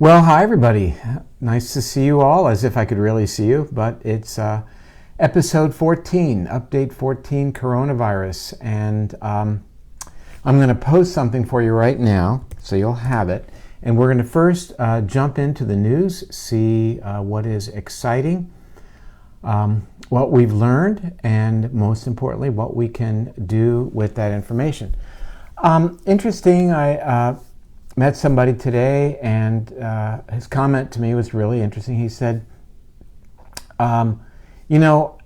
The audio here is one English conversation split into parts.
Well, hi everybody. Nice to see you all, as if I could really see you, but it's episode 14, update 14, coronavirus. And I'm going to post something for you right now, so you'll have it. And we're going to first jump into the news, see what is exciting, what we've learned, and most importantly, what we can do with that information. Interesting, I met somebody today, and his comment to me was really interesting. He said, I don't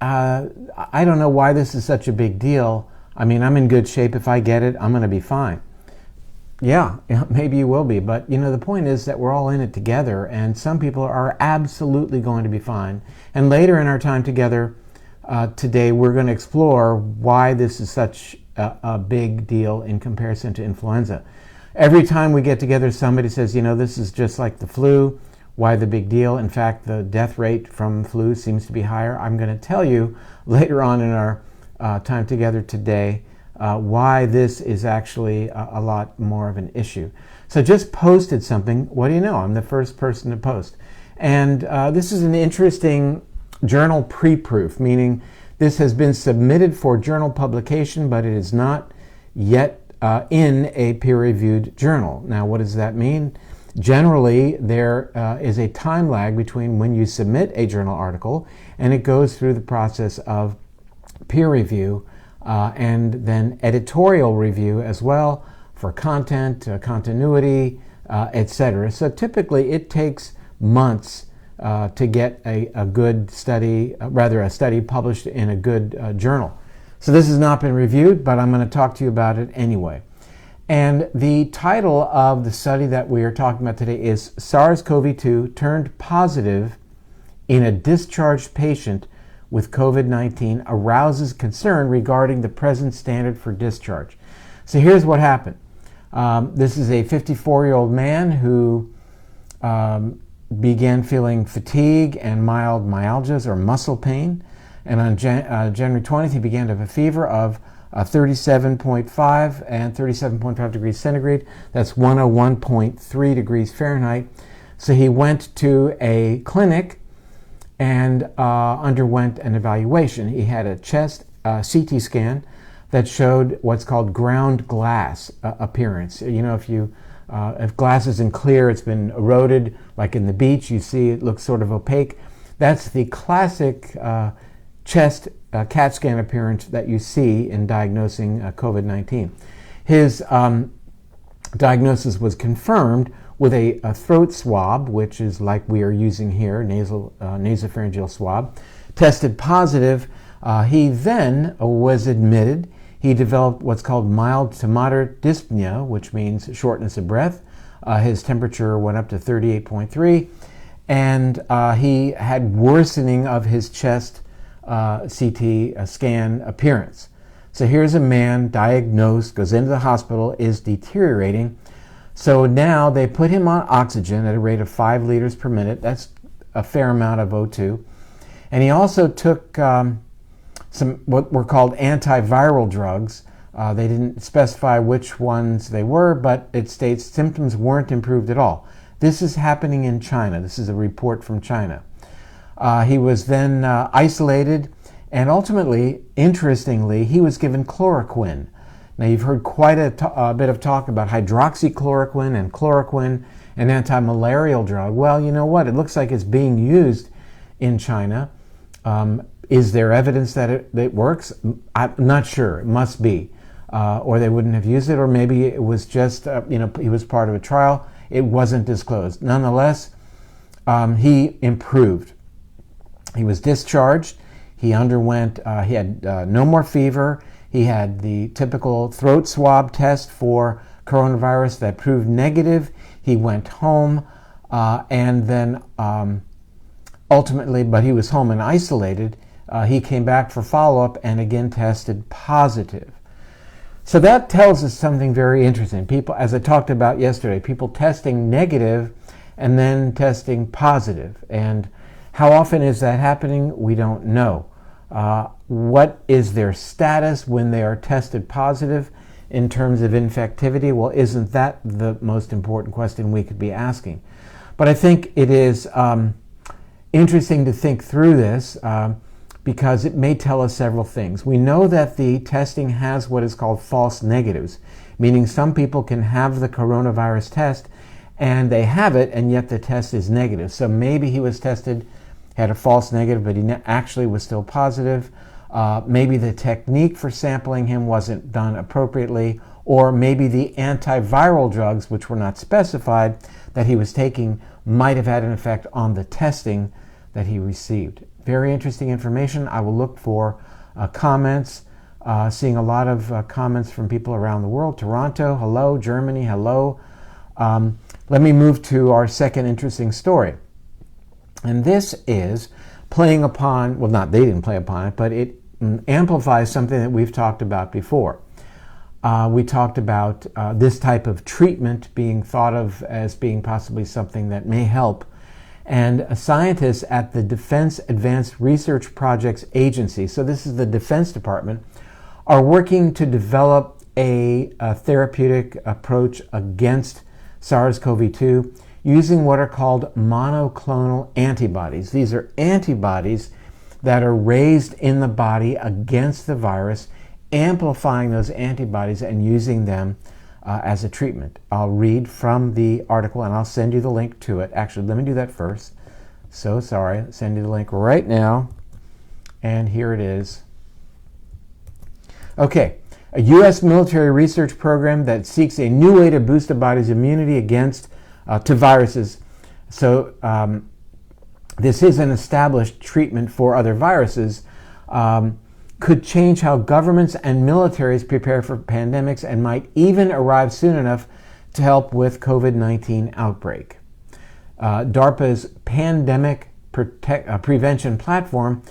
know why this is such a big deal. I mean, I'm in good shape. If I get it, I'm going to be fine. Yeah, maybe you will be. But, the point is that we're all in it together, and some people are absolutely going to be fine. And later in our time together today, we're going to explore why this is such a big deal in comparison to influenza. Every time we get together, somebody says, this is just like the flu. Why the big deal? In fact, the death rate from flu seems to be higher. I'm going to tell you later on in our time together today why this is actually a lot more of an issue. So just posted something. What do you know? I'm the first person to post. And this is an interesting journal preproof, meaning this has been submitted for journal publication, but it is not yet in a peer-reviewed journal. Now, what does that mean? Generally, there is a time lag between when you submit a journal article and it goes through the process of peer review and then editorial review as well for content, continuity, etc. So typically, it takes months to get a good study, a study published in a good journal. So this has not been reviewed, but I'm going to talk to you about it anyway. And the title of the study that we are talking about today is SARS-CoV-2 turned positive in a discharged patient with COVID-19 arouses concern regarding the present standard for discharge. So here's what happened. This is a 54-year-old man who began feeling fatigue and mild myalgias or muscle pain. And on January 20th, he began to have a fever of 37.5 and 37.5 degrees centigrade. That's 101.3 degrees Fahrenheit. So he went to a clinic and underwent an evaluation. He had a chest CT scan that showed what's called ground glass appearance. If glass isn't clear, it's been eroded, like in the beach, you see it looks sort of opaque. That's the classic chest CAT scan appearance that you see in diagnosing COVID-19. His diagnosis was confirmed with a throat swab, which is like we are using here, nasopharyngeal swab, tested positive. He then was admitted. He developed what's called mild to moderate dyspnea, which means shortness of breath. His temperature went up to 38.3, and he had worsening of his chest CT scan appearance. So here's a man diagnosed, goes into the hospital, is deteriorating. So now they put him on oxygen at a rate of 5 liters per minute. That's a fair amount of O2. And he also took some what were called antiviral drugs. They didn't specify which ones they were, but it states symptoms weren't improved at all. This is happening in China. This is a report from China. He was then isolated, and ultimately, interestingly, he was given chloroquine. Now, you've heard quite a bit of talk about hydroxychloroquine and chloroquine, an anti-malarial drug. Well, you know what? It looks like it's being used in China. Is there evidence that it works? I'm not sure. It must be. Or they wouldn't have used it, or maybe it was just, he was part of a trial. It wasn't disclosed. Nonetheless, he improved. He was discharged. He underwent, he had no more fever. He had the typical throat swab test for coronavirus that proved negative. He went home and then ultimately, but he was home and isolated. He came back for follow-up and again tested positive. So that tells us something very interesting. People, as I talked about yesterday, people testing negative and then testing positive. And how often is that happening? We don't know. What is their status when they are tested positive in terms of infectivity? Well, isn't that the most important question we could be asking? But I think it is interesting to think through this because it may tell us several things. We know that the testing has what is called false negatives, meaning some people can have the coronavirus test and they have it, and yet the test is negative. So maybe he was tested, had a false negative, but he actually was still positive. Maybe the technique for sampling him wasn't done appropriately, or maybe the antiviral drugs, which were not specified, that he was taking might have had an effect on the testing that he received. Very interesting information. I will look for comments, seeing a lot of comments from people around the world. Toronto, hello. Germany, hello. Let me move to our second interesting story. And this is playing upon, well, not they didn't play upon it, but it amplifies something that we've talked about before. We talked about this type of treatment being thought of as being possibly something that may help. And scientists at the Defense Advanced Research Projects Agency, so this is the Defense Department, are working to develop a therapeutic approach against SARS-CoV-2 using what are called monoclonal antibodies. These are antibodies that are raised in the body against the virus, amplifying those antibodies and using them as a treatment. I'll read from the article and I'll send you the link to it. Actually, let me do that first. So sorry, I'll send you the link right now. And here it is. Okay, a U.S. military research program that seeks a new way to boost the body's immunity against to viruses. So this is an established treatment for other viruses. Could change how governments and militaries prepare for pandemics and might even arrive soon enough to help with COVID-19 outbreak. DARPA's pandemic prevention platform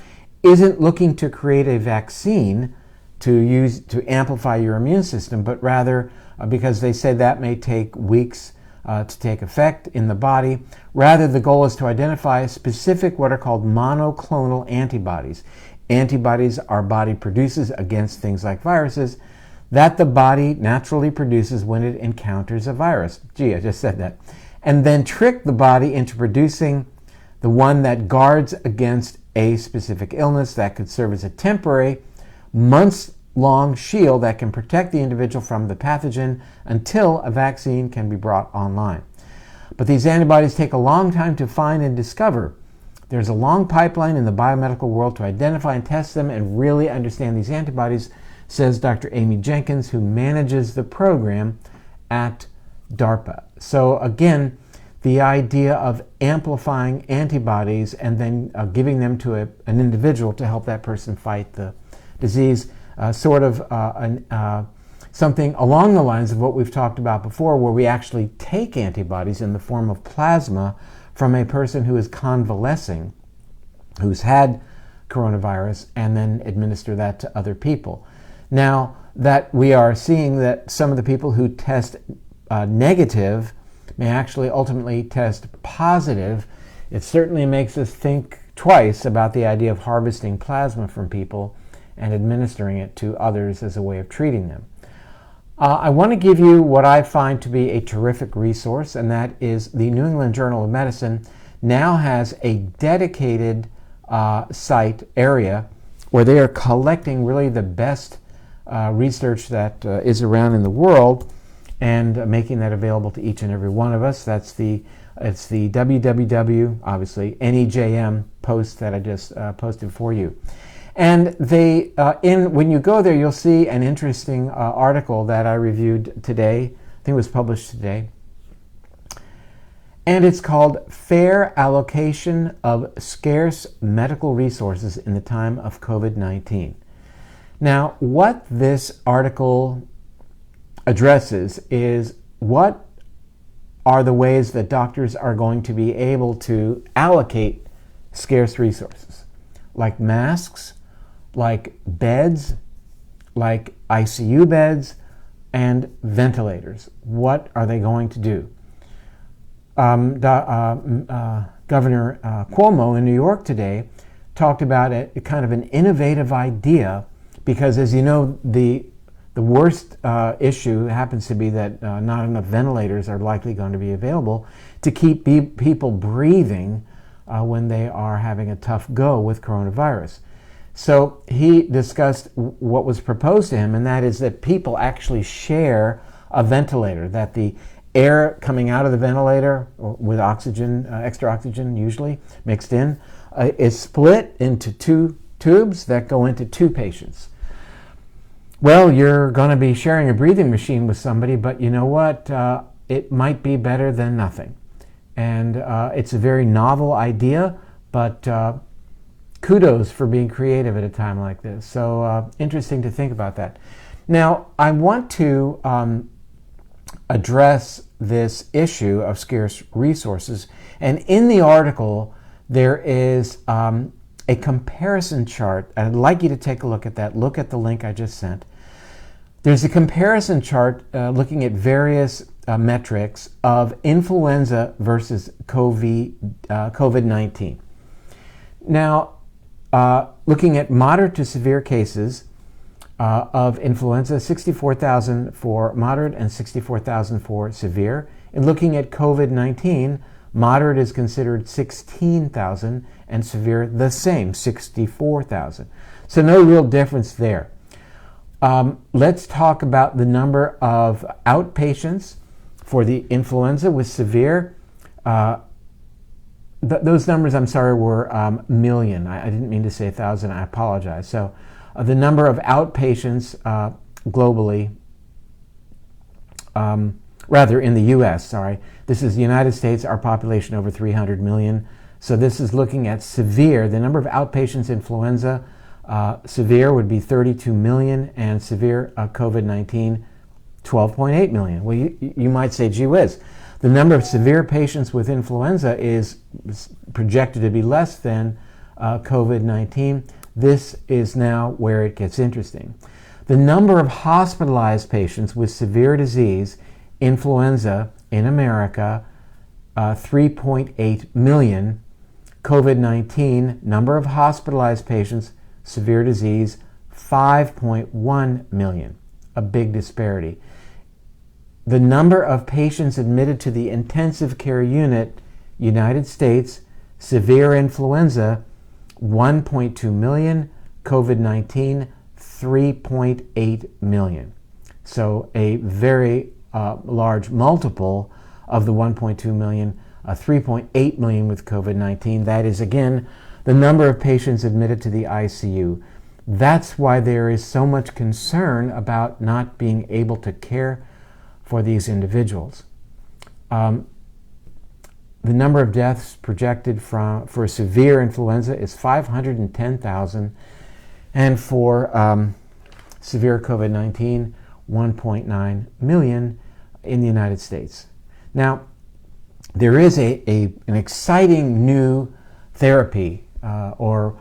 isn't looking to create a vaccine to amplify your immune system, but rather because they say that may take weeks to take effect in the body. Rather, the goal is to identify specific what are called monoclonal antibodies. Antibodies our body produces against things like viruses that the body naturally produces when it encounters a virus. Gee, I just said that. And then trick the body into producing the one that guards against a specific illness that could serve as a temporary, months-long shield that can protect the individual from the pathogen until a vaccine can be brought online. But these antibodies take a long time to find and discover. There's a long pipeline in the biomedical world to identify and test them and really understand these antibodies, says Dr. Amy Jenkins, who manages the program at DARPA. So again, the idea of amplifying antibodies and then giving them to an individual to help that person fight the disease, something along the lines of what we've talked about before, where we actually take antibodies in the form of plasma from a person who is convalescing, who's had coronavirus, and then administer that to other people. Now that we are seeing that some of the people who test negative may actually ultimately test positive, it certainly makes us think twice about the idea of harvesting plasma from people and administering it to others as a way of treating them. I want to give you what I find to be a terrific resource, and that is the New England Journal of Medicine now has a dedicated site area where they are collecting really the best research that is around in the world and making that available to each and every one of us. It's the www, obviously, NEJM post that I just posted for you. And they, when you go there, you'll see an interesting article that I reviewed today. I think it was published today. And it's called Fair Allocation of Scarce Medical Resources in the Time of COVID-19. Now, what this article addresses is what are the ways that doctors are going to be able to allocate scarce resources, like masks, like beds, like ICU beds, and ventilators. What are they going to do? Governor Cuomo in New York today talked about a kind of an innovative idea because, as you know, the The worst issue happens to be that not enough ventilators are likely going to be available to keep people breathing when they are having a tough go with coronavirus. So he discussed what was proposed to him, and that is that people actually share a ventilator, that the air coming out of the ventilator with oxygen, extra oxygen usually mixed in, is split into two tubes that go into two patients. Well, you're going to be sharing a breathing machine with somebody, but you know what? It might be better than nothing. And it's a very novel idea, but kudos for being creative at a time like this. So interesting to think about that. Now, I want to address this issue of scarce resources. And in the article, there is a comparison chart. I'd like you to take a look at that. Look at the link I just sent. There's a comparison chart looking at various metrics of influenza versus COVID-19. Now, looking at moderate to severe cases of influenza, 64,000 for moderate and 64,000 for severe. And looking at COVID-19, moderate is considered 16,000 and severe the same, 64,000. So no real difference there. Let's talk about the number of outpatients for the influenza with severe. Those numbers, I'm sorry, were million. I didn't mean to say 1,000. I apologize. So the number of outpatients globally, rather in the U.S., sorry. This is the United States, our population over 300 million. So this is looking at severe. The number of outpatients influenza, severe would be 32 million, and severe COVID-19, 12.8 million. Well, you might say, gee whiz, the number of severe patients with influenza is projected to be less than COVID-19. This is now where it gets interesting. The number of hospitalized patients with severe disease, influenza in America, 3.8 million. COVID-19, number of hospitalized patients, severe disease, 5.1 million. A big disparity. The number of patients admitted to the intensive care unit, United States, severe influenza, 1.2 million, COVID-19, 3.8 million. So a very large multiple of the 1.2 million, 3.8 million with COVID-19. That is, again, the number of patients admitted to the ICU. That's why there is so much concern about not being able to care for these individuals. The number of deaths projected for severe influenza is 510,000, and for severe COVID-19, 1.9 million in the United States. Now, there is an exciting new therapy or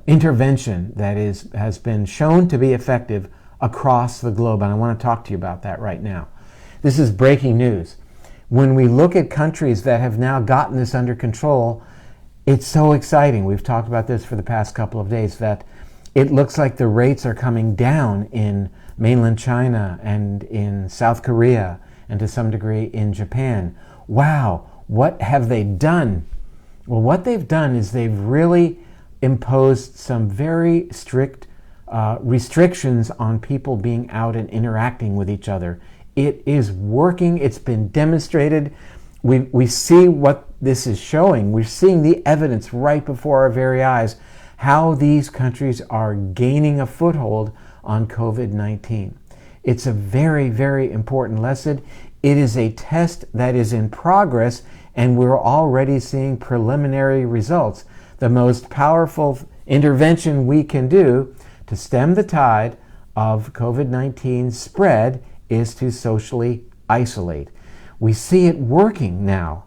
intervention that has been shown to be effective across the globe, and I want to talk to you about that right now. This is breaking news. When we look at countries that have now gotten this under control, it's so exciting. We've talked about this for the past couple of days, that it looks like the rates are coming down in mainland China and in South Korea and to some degree in Japan. Wow, what have they done? Well, what they've done is they've really imposed some very strict restrictions on people being out and interacting with each other. It is working. It's been demonstrated. We see what this is showing. We're seeing the evidence right before our very eyes, how these countries are gaining a foothold on COVID-19. It's a very, very important lesson. It is a test that is in progress, and we're already seeing preliminary results. The most powerful intervention we can do to stem the tide of COVID-19 spread is to socially isolate. We see it working now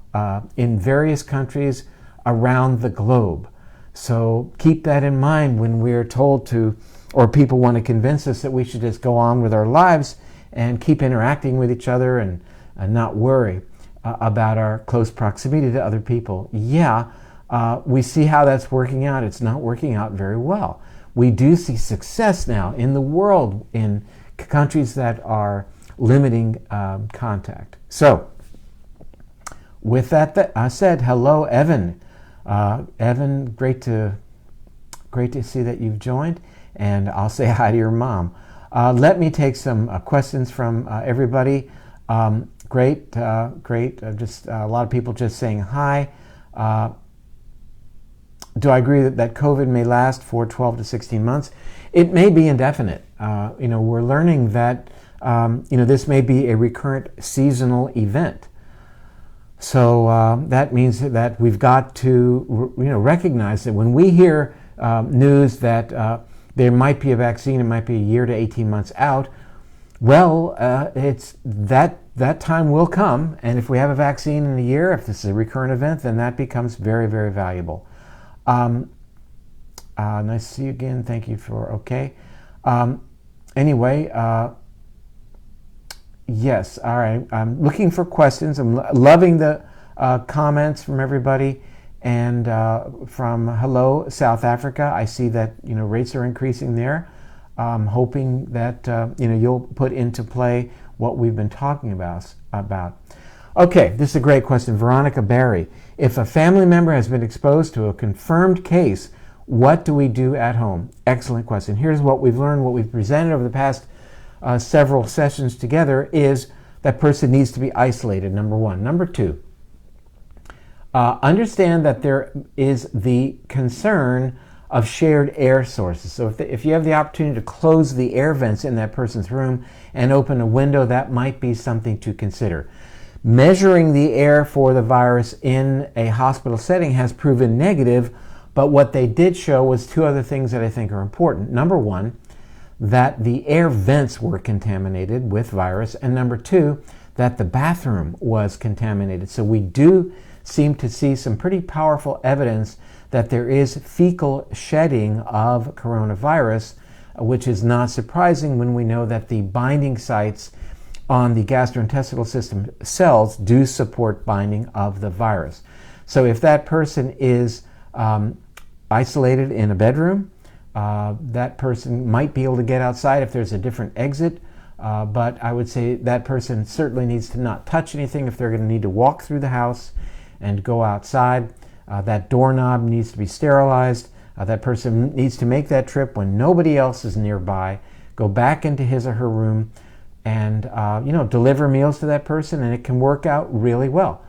in various countries around the globe. So keep that in mind when we're told to, or people want to convince us that we should just go on with our lives and keep interacting with each other and not worry about our close proximity to other people. Yeah, we see how that's working out. It's not working out very well. we do see success now in the world in countries that are limiting contact. So, with that I said, hello, Evan. Evan, great to see that you've joined, and I'll say hi to your mom. Let me take some questions from everybody. Great. Just a lot of people just saying hi. Do I agree that COVID may last for 12 to 16 months? It may be indefinite. We're learning that this may be a recurrent seasonal event. So that means that we've got to recognize that when we hear news that there might be a vaccine, it might be a year to 18 months out, well, it's that time will come, and if we have a vaccine in a year, if this is a recurrent event, then that becomes very, very valuable. Nice to see you again. Thank you for okay. Anyway, yes. All right. I'm looking for questions. I'm loving the comments from everybody, and from hello South Africa. I see that rates are increasing there. Hoping that you'll put into play what we've been talking about. Okay, this is a great question. Veronica Barry. If a family member has been exposed to a confirmed case, what do we do at home? Excellent question. Here's what we've learned, what we've presented over the past several sessions together is that person needs to be isolated, number one. Number two, understand that there is the concern of shared air sources. So if you have the opportunity to close the air vents in that person's room and open a window, that might be something to consider. Measuring the air for the virus in a hospital setting has proven negative, but what they did show was two other things that I think are important. Number one, that the air vents were contaminated with virus, and number two, that the bathroom was contaminated. So we do seem to see some pretty powerful evidence that there is fecal shedding of coronavirus, which is not surprising when we know that the binding sites on the gastrointestinal system cells do support binding of the virus. So if that person is isolated in a bedroom, that person might be able to get outside if there's a different exit, but I would say that person certainly needs to not touch anything if they're going to need to walk through the house and go outside. That doorknob needs to be sterilized. That person needs to make that trip when nobody else is nearby, go back into his or her room, and deliver meals to that person, and it can work out really well.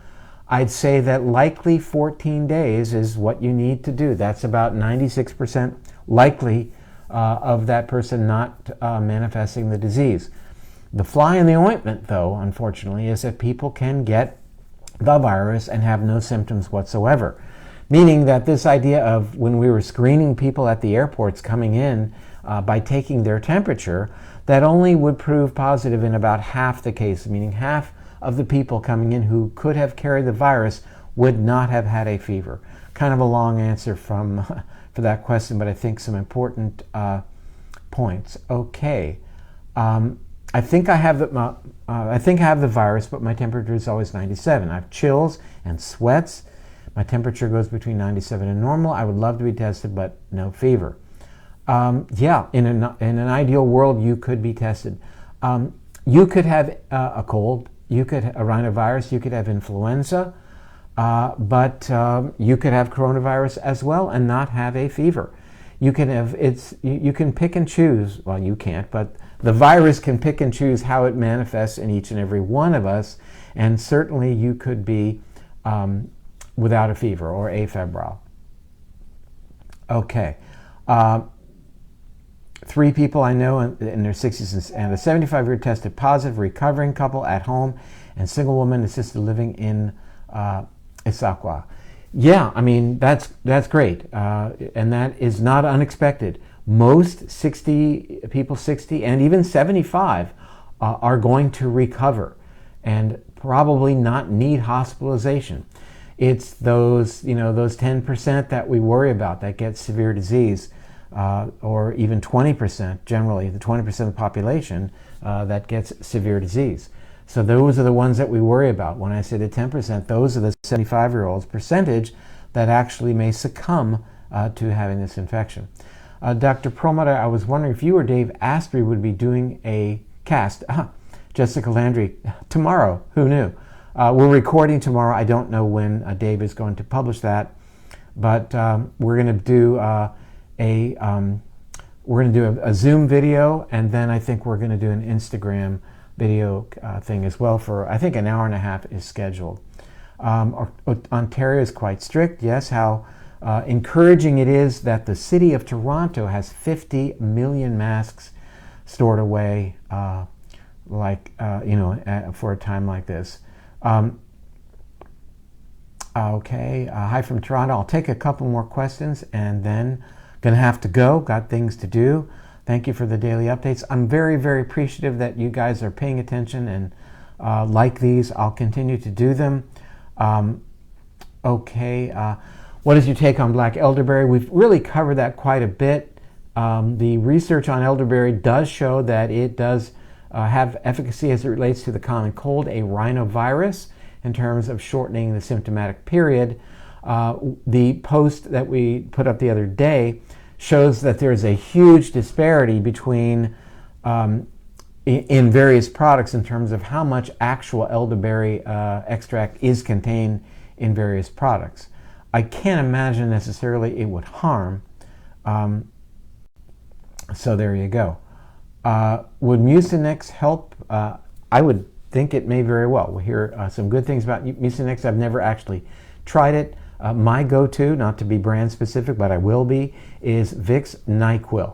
I'd say that likely 14 days is what you need to do. That's about 96% likely of that person not manifesting the disease. The fly in the ointment, though, unfortunately, is that people can get the virus and have no symptoms whatsoever. Meaning that this idea of when we were screening people at the airports coming in by taking their temperature, that only would prove positive in about half the cases, meaning half of the people coming in who could have carried the virus would not have had a fever. Kind of a long answer for that question, but I think some important points. Okay, I think I have the virus, but my temperature is always 97. I have chills and sweats. My temperature goes between 97 and normal. I would love to be tested, but no fever. Yeah, in an ideal world, you could be tested. You could have a cold. You could have a rhinovirus. You could have influenza, but you could have coronavirus as well and not have a fever. You can have you can pick and choose. Well, you can't, but the virus can pick and choose how it manifests in each and every one of us, and certainly you could be without a fever or afebrile. Okay. 3 people I know in their 60s and a 75-year tested positive, recovering couple at home, and single woman assisted living in Issaquah. Yeah, I mean, that's great, and that is not unexpected. Most 60 people, 60 and even 75, are going to recover and probably not need hospitalization. It's those 10% that we worry about that get severe disease, or even 20%, generally the 20% of the population that gets severe disease. So those are the ones that we worry about. When I say the 10%, those are the 75-year-olds percentage that actually may succumb to having this infection. Dr. Perlmutter, I was wondering if you or Dave Asprey would be doing a cast. Jessica Landry, tomorrow. Who knew? We're recording tomorrow. I don't know when Dave is going to publish that, but we're going to do a Zoom video, and then I think we're going to do an Instagram video thing as well for, I think, an hour and a half is scheduled. Ontario is quite strict. Yes, how encouraging it is that the city of Toronto has 50 million masks stored away, for a time like this. Okay, hi from Toronto. I'll take a couple more questions and then gonna have to go. Got things to do. Thank you for the daily updates. I'm very, very appreciative that you guys are paying attention and like these. I'll continue to do them. What is your take on black elderberry? We've really covered that quite a bit. The research on elderberry does show that it does have efficacy as it relates to the common cold, a rhinovirus, in terms of shortening the symptomatic period. The post that we put up the other day shows that there's a huge disparity between in various products in terms of how much actual elderberry extract is contained in various products. I can't imagine necessarily it would harm. So there you go. Would Mucinex help? I would think it may very well. We'll hear some good things about Mucinex. I've never actually tried it. My go-to, not to be brand specific, but I will be, is Vicks NyQuil.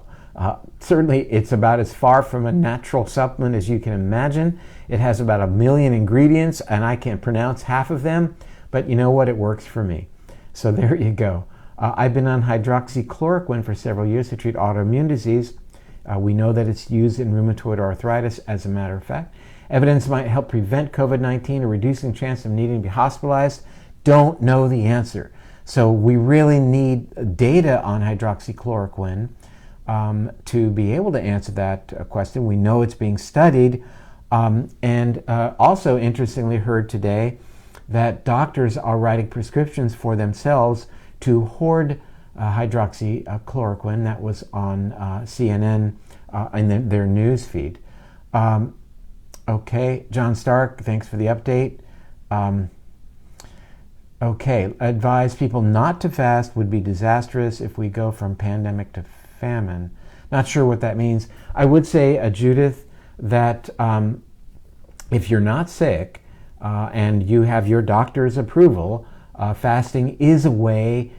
Certainly it's about as far from a natural supplement as you can imagine. It has about 1 million ingredients and I can't pronounce half of them, but you know what? It works for me. So there you go. I've been on hydroxychloroquine for several years to treat autoimmune disease. We know that it's used in rheumatoid arthritis, as a matter of fact. Evidence might help prevent COVID-19 or reducing chance of needing to be hospitalized. Don't know the answer. So we really need data on hydroxychloroquine to be able to answer that question. We know it's being studied. And also interestingly heard today that doctors are writing prescriptions for themselves to hoard hydroxychloroquine. That was on CNN in their news feed. Okay, John Stark, thanks for the update. Okay, advise people not to fast would be disastrous if we go from pandemic to famine. Not sure what that means. I would say, Judith, that if you're not sick and you have your doctor's approval, fasting is a way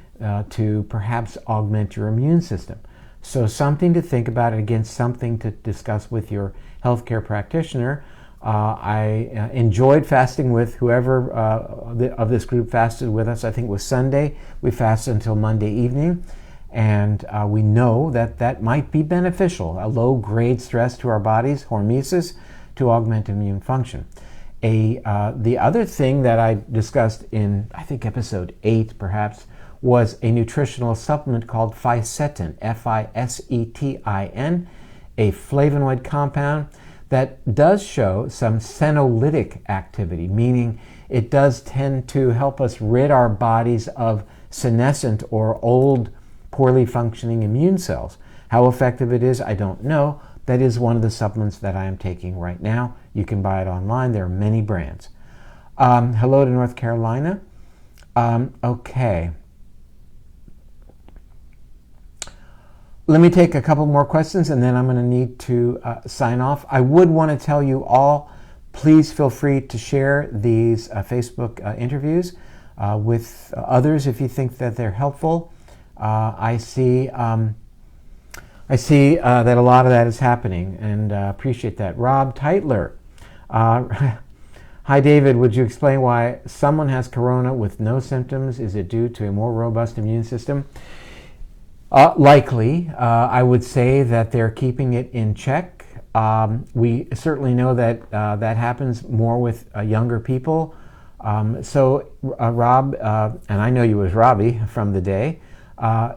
to perhaps augment your immune system. So something to think about, and again, something to discuss with your healthcare practitioner. I enjoyed fasting with whoever of this group fasted with us. I think it was Sunday. We fasted until Monday evening, and we know that that might be beneficial, a low-grade stress to our bodies, hormesis, to augment immune function. The other thing that I discussed in, I think, episode 8 perhaps, was a nutritional supplement called fisetin, F-I-S-E-T-I-N, a flavonoid compound that does show some senolytic activity, meaning it does tend to help us rid our bodies of senescent or old, poorly functioning immune cells. How effective it is, I don't know. That is one of the supplements that I am taking right now. You can buy it online. There are many brands. Hello to North Carolina. Okay. Let me take a couple more questions and then I'm going to need to sign off. I would want to tell you all, please feel free to share these Facebook interviews with others if you think that they're helpful. I see that a lot of that is happening and appreciate that. Rob Teitler. Hi David, would you explain why someone has corona with no symptoms? Is it due to a more robust immune system? Likely. I would say that they're keeping it in check. We certainly know that that happens more with younger people. Rob, and I know you as Robbie from the day,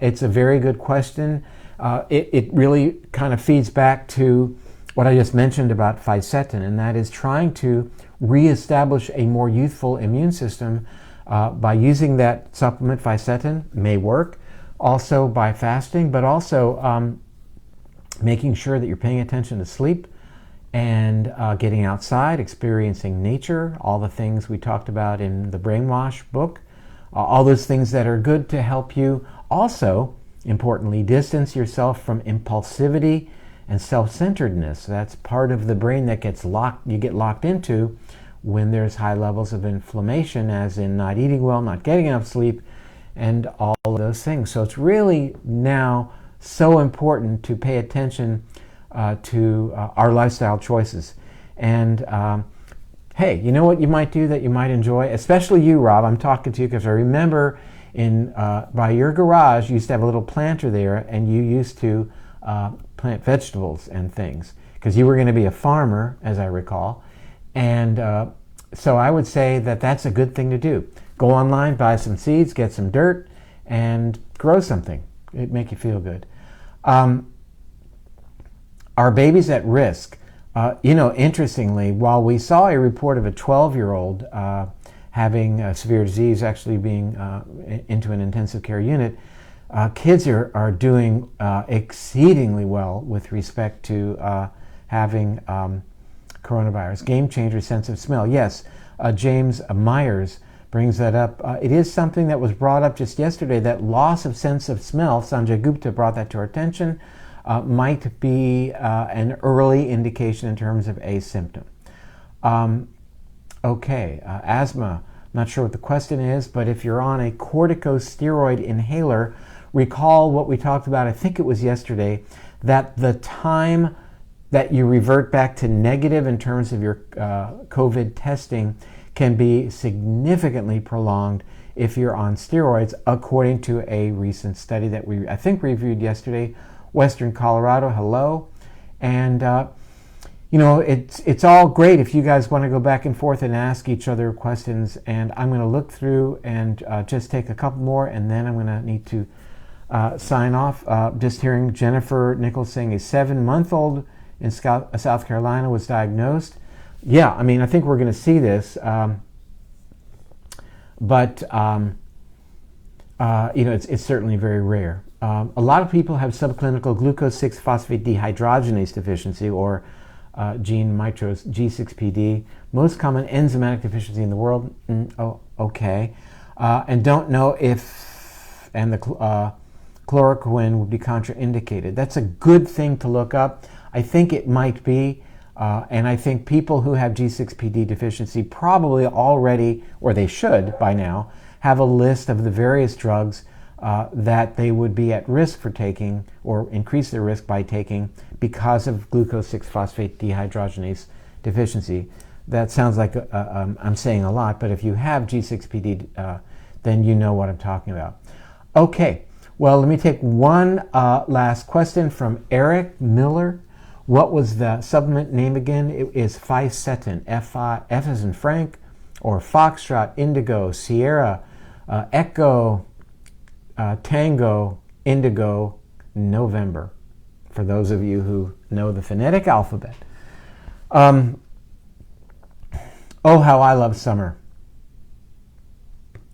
it's a very good question. It really kind of feeds back to what I just mentioned about fisetin, and that is trying to reestablish a more youthful immune system by using that supplement. Fisetin may work, also by fasting, but also making sure that you're paying attention to sleep and getting outside, experiencing nature, all the things we talked about in the Brainwash book, all those things that are good to help you. Also, importantly, distance yourself from impulsivity and self-centeredness. That's part of the brain that you get locked into when there's high levels of inflammation, as in not eating well, not getting enough sleep, and all of those things. So it's really now so important to pay attention to our lifestyle choices. And hey, you know what you might do that you might enjoy? Especially you, Rob. I'm talking to you because I remember by your garage, you used to have a little planter there, and you used to plant vegetables and things because you were going to be a farmer, as I recall. And so I would say that that's a good thing to do. Go online, buy some seeds, get some dirt, and grow something. It'd make you feel good. Are babies at risk? Interestingly, while we saw a report of a 12-year-old having severe disease, actually being into an intensive care unit, kids are doing exceedingly well with respect to having coronavirus. Game changer, sense of smell. Yes, James Myers brings that up. It is something that was brought up just yesterday, that loss of sense of smell. Sanjay Gupta brought that to our attention. Might be an early indication in terms of a symptom. Asthma. Not sure what the question is, but if you're on a corticosteroid inhaler, recall what we talked about, I think it was yesterday, that the time that you revert back to negative in terms of your COVID testing can be significantly prolonged if you're on steroids, according to a recent study that I think reviewed yesterday. Western Colorado, hello. And it's all great if you guys want to go back and forth and ask each other questions, and I'm going to look through and just take a couple more, and then I'm going to need to sign off. Just hearing Jennifer Nichols saying a 7-month-old in South Carolina was diagnosed. Yeah, I mean, I think we're going to see this, but it's certainly very rare. A lot of people have subclinical glucose 6-phosphate dehydrogenase deficiency, or gene mitose G6PD, most common enzymatic deficiency in the world. Okay. And don't know if the chloroquine would be contraindicated. That's a good thing to look up. I think it might be, and I think people who have G6PD deficiency probably already, or they should by now, have a list of the various drugs that they would be at risk for taking, or increase their risk by taking, because of glucose 6-phosphate dehydrogenase deficiency. That sounds like I'm saying a lot, but if you have G6PD, then you know what I'm talking about. Okay, well, let me take one last question from Eric Miller. What was the supplement name again? It is Fisetin, F as in Frank, or Foxtrot, Indigo, Sierra, Echo, Tango, Indigo, November, for those of you who know the phonetic alphabet. Oh, How I Love Summer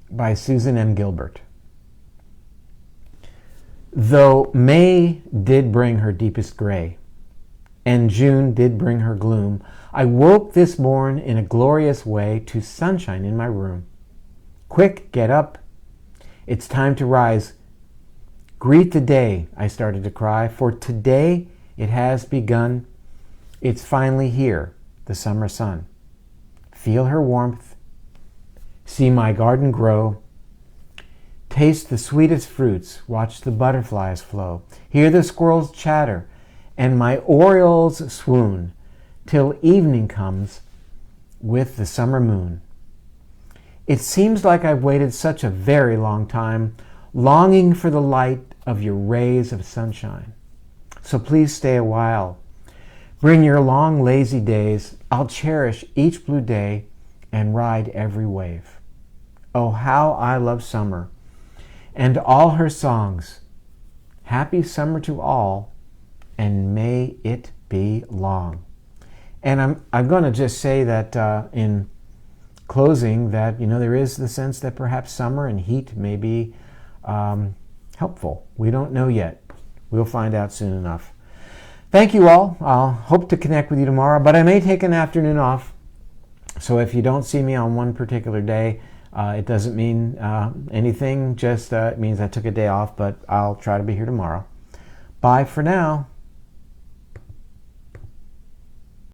by Susan M. Gilbert. Though May did bring her deepest gray, and June did bring her gloom, I woke this morn in a glorious way to sunshine in my room. Quick, get up. It's time to rise. Greet the day, I started to cry, for today it has begun. It's finally here, the summer sun. Feel her warmth. See my garden grow. Taste the sweetest fruits. Watch the butterflies flow. Hear the squirrels chatter and my orioles swoon till evening comes with the summer moon. It seems like I've waited such a very long time, longing for the light of your rays of sunshine. So please stay a while. Bring your long, lazy days. I'll cherish each blue day and ride every wave. Oh, how I love summer and all her songs. Happy summer to all, and may it be long. And I'm going to just say that in closing that, there is the sense that perhaps summer and heat may be helpful? We don't know yet. We'll find out soon enough. Thank you all. I'll hope to connect with you tomorrow, but I may take an afternoon off. So if you don't see me on one particular day, it doesn't mean anything, just it means I took a day off, but I'll try to be here tomorrow. Bye for now.